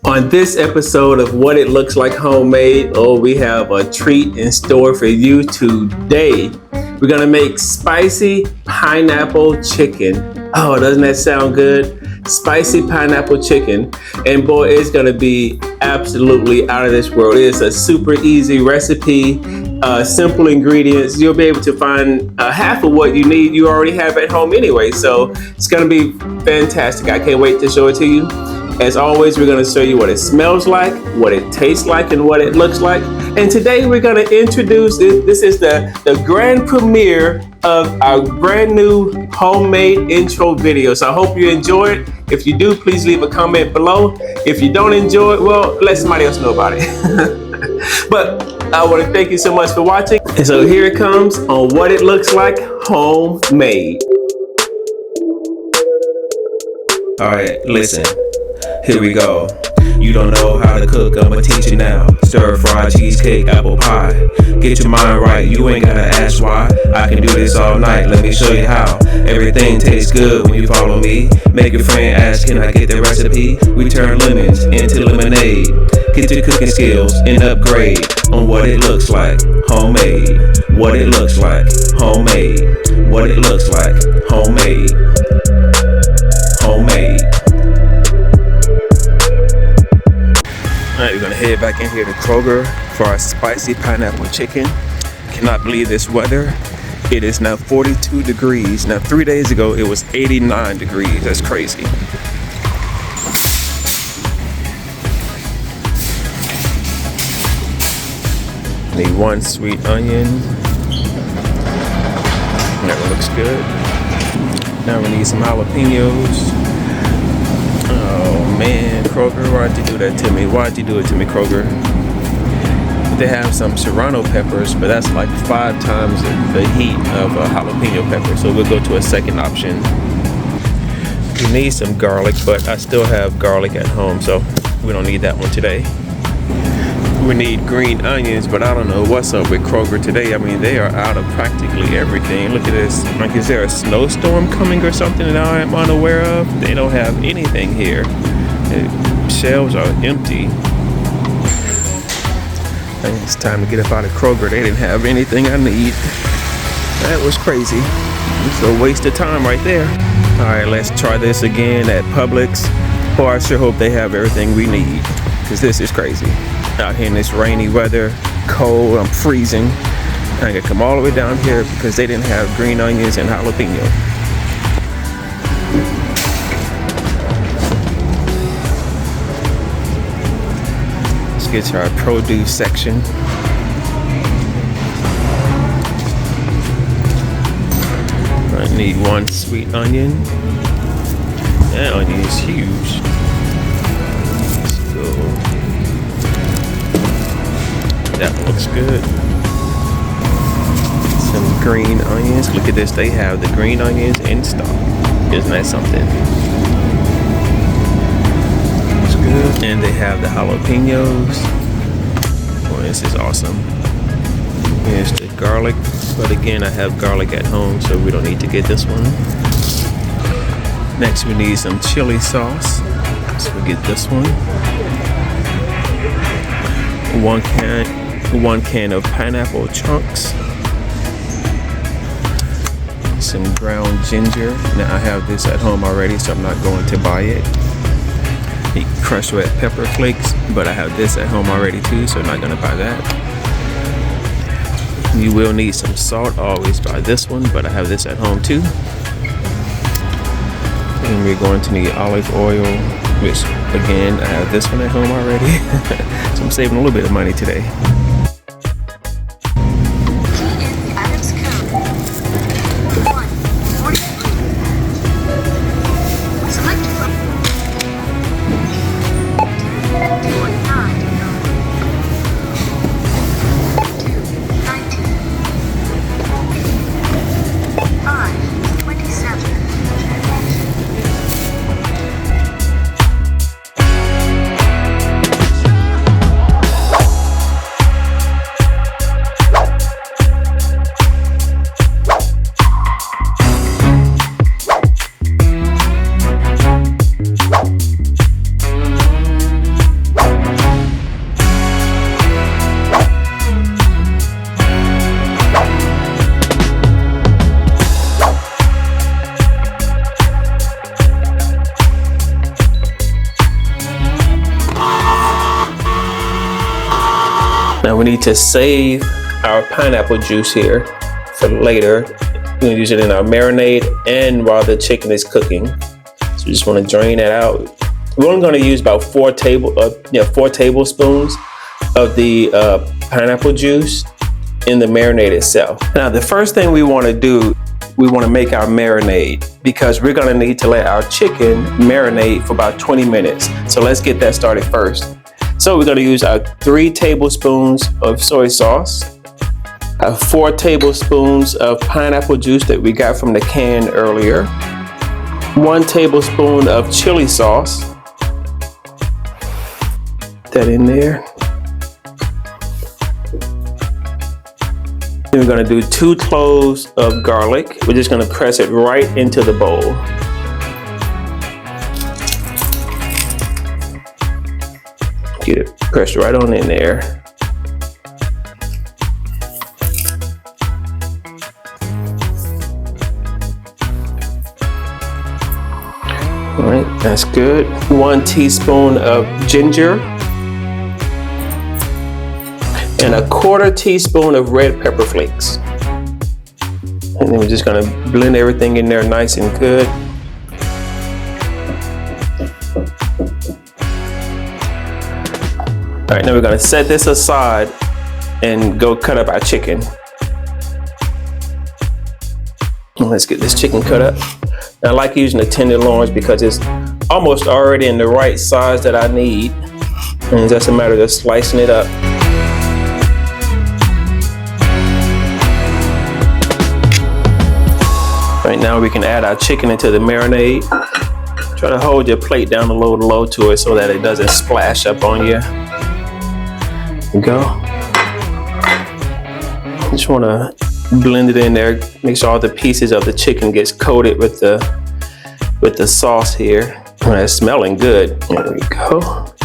On this episode of What It Looks Like Homemade, we have a treat in store for you today. We're gonna make spicy pineapple chicken. Oh, doesn't that sound good? Spicy pineapple chicken. And boy, it's gonna be absolutely out of this world. It's a super easy recipe, simple ingredients. You'll be able to find half of what you need you already have at home anyway. So it's gonna be fantastic. I can't wait to show it to you. As always, we're going to show you what it smells like, what it tastes like, and what it looks like. And today we're going to introduce, this is the grand premiere of our brand new homemade intro video. So I hope you enjoy it. If you do, please leave a comment below. If you don't enjoy it, well, let somebody else know about it. But I want to thank you so much for watching. And so here it comes on What It Looks Like Homemade. All right, listen. Here we go. You don't know how to cook, I'ma teach you now. Stir fry, cheesecake, apple pie. Get your mind right, you ain't gotta ask why. I can do this all night, let me show you how. Everything tastes good when you follow me. Make your friend ask, can I get the recipe? We turn lemons into lemonade. Get your cooking skills and upgrade on what it looks like homemade. What it looks like homemade. What it looks like homemade. Homemade. Alright, we're gonna head back in here to Kroger for our spicy pineapple chicken. Cannot believe this weather. It is now 42 degrees. Now 3 days ago it was 89 degrees. That's crazy. Need one sweet onion. That looks good. Now we need some jalapeños. Oh man, Kroger, why'd you do that to me? Why'd you do it to me, Kroger? They have some serrano peppers, but that's like 5 times the heat of a jalapeno pepper. So we'll go to a second option. We need some garlic, but I still have garlic at home, so we don't need that one today. We need green onions, but I don't know what's up with Kroger today. I mean, they are out of practically everything. Look at this. Like, is there a snowstorm coming or something that I am unaware of? They don't have anything here. The shelves are empty. I think it's time to get up out of Kroger. They didn't have anything I need. That was crazy. It's a waste of time right there. All right, let's try this again at Publix. Oh, I sure hope they have everything we need, because this is crazy. Out here in this rainy weather, cold, I'm freezing. I gotta come all the way down here because they didn't have green onions and jalapeno. Let's get to our produce section. I need one sweet onion. That onion is huge. Let's go. That looks good. Some green onions. Look at this. They have the green onions in stock. Isn't that something? Looks good. And they have the jalapenos. Oh, this is awesome. Here's the garlic. But again, I have garlic at home, so we don't need to get this one. Next, we need some chili sauce. So we get this one. One can of pineapple chunks, some ground ginger. Now I have this at home already, so I'm not going to buy it. Crushed red pepper flakes, but I have this at home already too, so I'm not going to buy that. You will need some salt. I always buy this one, but I have this at home too. And we're going to need olive oil, which again, I have this one at home already. So I'm saving a little bit of money today. Now we need to save our pineapple juice here for later. We're gonna use it in our marinade and while the chicken is cooking. So we just want to drain that out. We're only going to use about 4 tablespoons of the pineapple juice in the marinade itself. Now the first thing we want to do, we want to make our marinade because we're going to need to let our chicken marinate for about 20 minutes. So let's get that started first. So we're going to use our 3 tablespoons of soy sauce, 4 tablespoons of pineapple juice that we got from the can earlier, 1 tablespoon of chili sauce. That in there. Then we're going to do 2 cloves of garlic. We're just going to press it right into the bowl. Get it pressed right on in there. All right, that's good. 1 teaspoon of ginger and 1/4 teaspoon of red pepper flakes. And then we're just gonna blend everything in there nice and good. All right, now we're gonna set this aside and go cut up our chicken. And let's get this chicken cut up. I like using the tenderloins because it's almost already in the right size that I need. And it's just a matter of just slicing it up. Right now we can add our chicken into the marinade. Try to hold your plate down a little low to it so that it doesn't splash up on you. There you go. Just want to blend it in there. Make sure all the pieces of the chicken gets coated with the sauce here. Oh, it's smelling good. There we go. All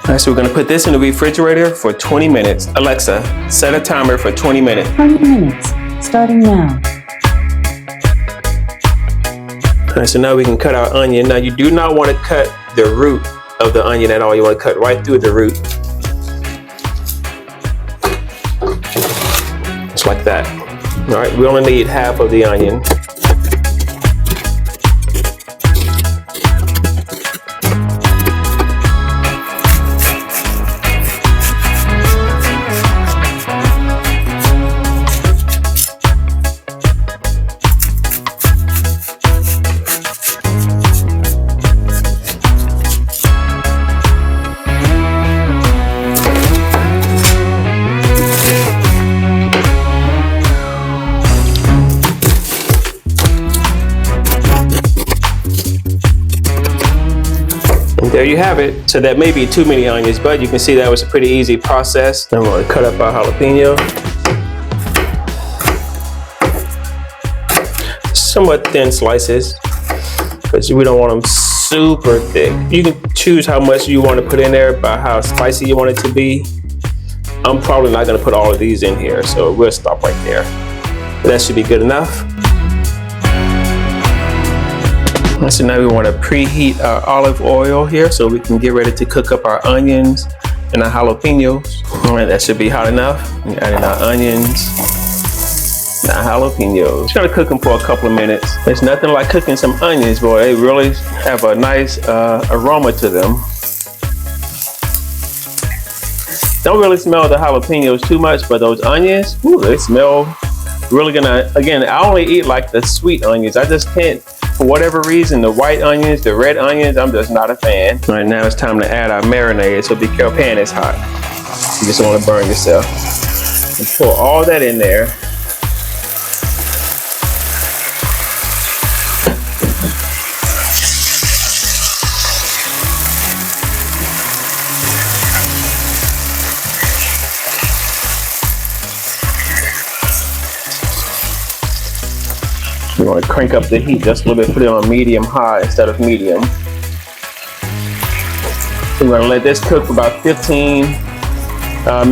right, so we're gonna put this in the refrigerator for 20 minutes. Alexa, set a timer for 20 minutes. 20 minutes, starting now. All right, so now we can cut our onion. Now you do not want to cut the root of the onion at all. You want to cut right through the root. Just like that. All right, we only need half of the onion. There you have it. So that may be too many onions, but you can see that was a pretty easy process. I'm going to cut up our jalapeno. Somewhat thin slices, because we don't want them super thick. You can choose how much you want to put in there by how spicy you want it to be. I'm probably not going to put all of these in here, so we'll stop right there. But that should be good enough. So now we want to preheat our olive oil here so we can get ready to cook up our onions and our jalapenos. All right, that should be hot enough. We're adding our onions and our jalapenos. Just gotta cook them for a couple of minutes. There's nothing like cooking some onions, boy. They really have a nice aroma to them. Don't really smell the jalapenos too much, but those onions, ooh, they smell really gonna, again, I only eat like the sweet onions. I just can't, for whatever reason, the white onions, the red onions, I'm just not a fan. All right, now it's time to add our marinade, so be careful, pan is hot. You just don't want to burn yourself. And pour all that in there. You want to crank up the heat just a little bit, put it on medium high instead of medium. We're going to let this cook for about 15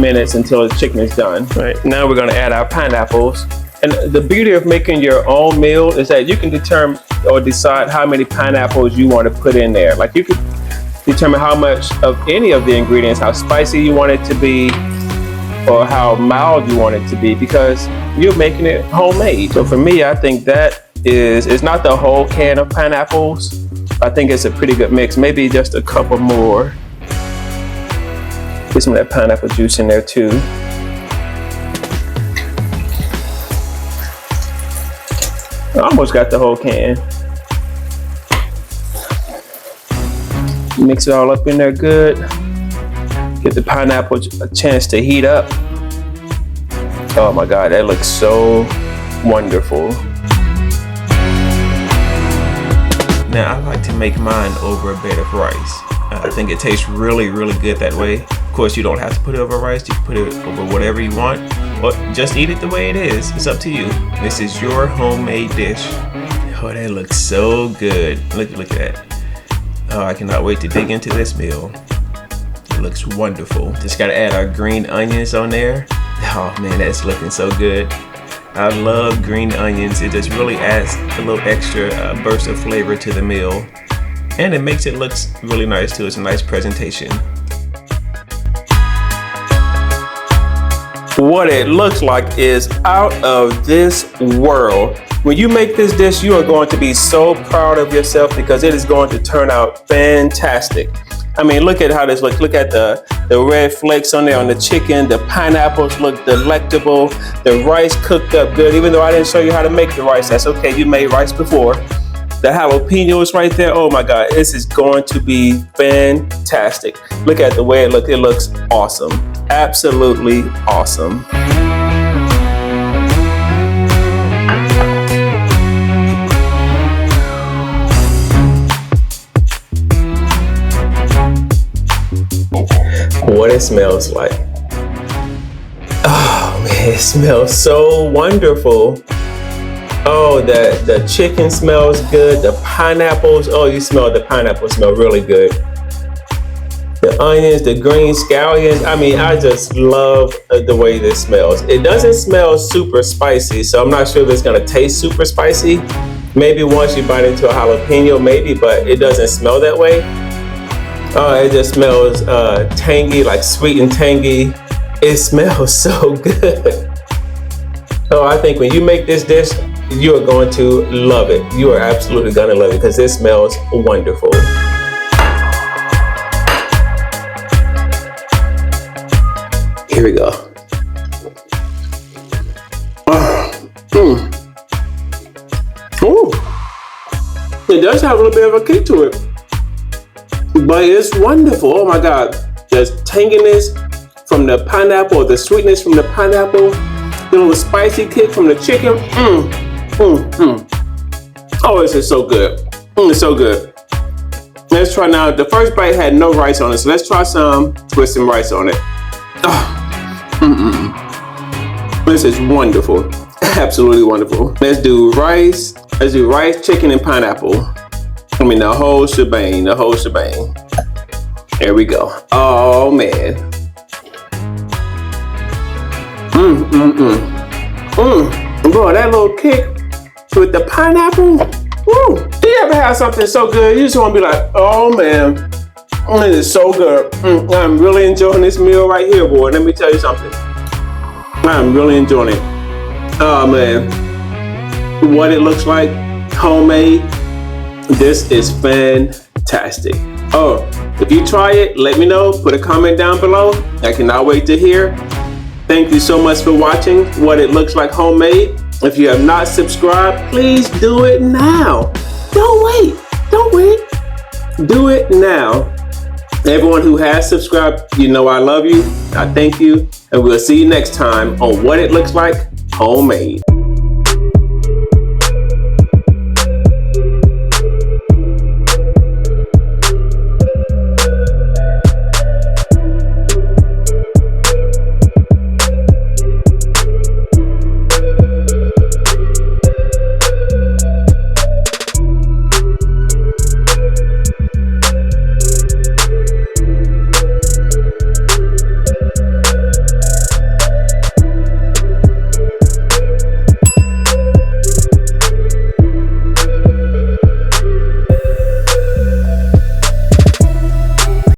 minutes until the chicken is done. Right, now we're going to add our pineapples. And the beauty of making your own meal is that you can determine or decide how many pineapples you want to put in there. Like you could determine how much of any of the ingredients, how spicy you want it to be, or how mild you want it to be, because you're making it homemade. So for me, I think that it's not the whole can of pineapples. I think it's a pretty good mix. Maybe just a couple more. Get some of that pineapple juice in there too. I almost got the whole can. Mix it all up in there good. Get the pineapple a chance to heat up. Oh my God, that looks so wonderful. Now I like to make mine over a bed of rice. I think it tastes really, really good that way. Of course, you don't have to put it over rice. You can put it over whatever you want, or just eat it the way it is. It's up to you. This is your homemade dish. Oh, that looks so good. Look at that. Oh, I cannot wait to dig into this meal. It looks wonderful. Just gotta add our green onions on there. Oh man, that's looking so good. I love green onions. It just really adds a little extra burst of flavor to the meal. And it makes it look really nice too. It's a nice presentation. What it looks like is out of this world. When you make this dish, you are going to be so proud of yourself because it is going to turn out fantastic. I mean, look at how this looks. Look at the red flakes on there on the chicken. The pineapples look delectable. The rice cooked up good. Even though I didn't show you how to make the rice, that's okay. You made rice before. The jalapeños right there. Oh my God, this is going to be fantastic. Look at the way it looks. It looks awesome. Absolutely awesome. What it smells like. Oh man, it smells so wonderful. Oh, the chicken smells good. The pineapples, oh, you smell the pineapple smell really good. The onions, the green scallions. I mean, I just love the way this smells. It doesn't smell super spicy, so I'm not sure if it's gonna taste super spicy. Maybe once you bite into a jalapeno, maybe, but it doesn't smell that way. It just smells tangy, like sweet and tangy. It smells so good. Oh, I think when you make this dish, you are going to love it. You are absolutely gonna love it because it smells wonderful. Here we go. Ooh. It does have a little bit of a kick to it, but it's wonderful. Oh my God. There's tanginess from the pineapple, the sweetness from the pineapple, the little spicy kick from the chicken. Oh, this is so good. It's so good. Let's try now. The first bite had no rice on it, so let's try some with some rice on it. This is wonderful. Absolutely wonderful. Let's do rice. Let's do rice, chicken, and pineapple. I mean, the whole shebang, the whole shebang. There we go. Oh, man. Boy, that little kick with the pineapple. Woo. Do you ever have something so good, you just want to be like, oh, man, it is so good. I'm really enjoying this meal right here, boy. Let me tell you something. I'm really enjoying it. Oh, man. What it looks like, homemade. This is fantastic. Oh, if you try it, let me know. Put a comment down below. I cannot wait to hear. Thank you so much for watching What It Looks Like Homemade. If you have not subscribed, please do it now. Don't wait. Don't wait. Do it now. Everyone who has subscribed, you know I love you. I thank you. And we'll see you next time on What It Looks Like Homemade.